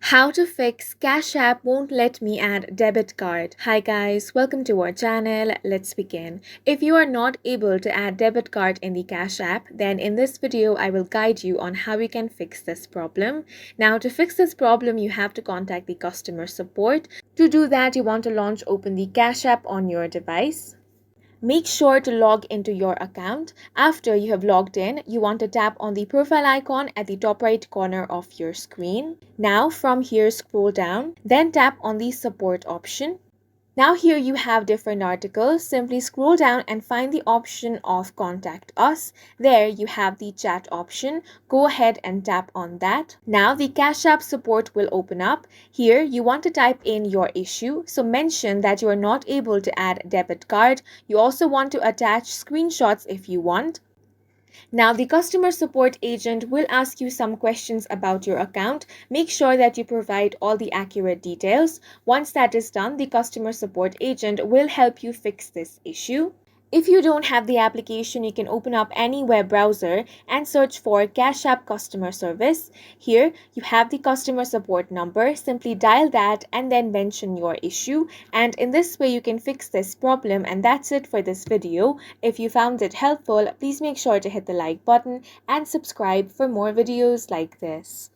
How to fix Cash App won't let me add debit card. Hi guys, welcome to our channel. Let's begin. If you are not able to add debit card in the Cash App, then in this video I will guide you on how you can fix this problem. Now to fix this problem, you have to contact the customer support. To do that, you want to open the Cash App on your device. Make sure to log into your account. After you have logged in, you want to tap on the profile icon at the top right corner of your screen. Now from here, scroll down, then tap on the support option. Now here you have different articles. Simply scroll down and find the option of contact us. There you have the chat option. Go ahead and tap on that. Now the Cash App support will open up. Here you want to type in your issue. So mention that you are not able to add debit card. You also want to attach screenshots if you want. Now, the customer support agent will ask you some questions about your account. Make sure that you provide all the accurate details. Once that is done, the customer support agent will help you fix this issue. If you don't have the application, you can open up any web browser and search for Cash App customer service. Here, you have the customer support number. Simply dial that and then mention your issue. And in this way, you can fix this problem. And that's it for this video. If you found it helpful, please make sure to hit the like button and subscribe for more videos like this.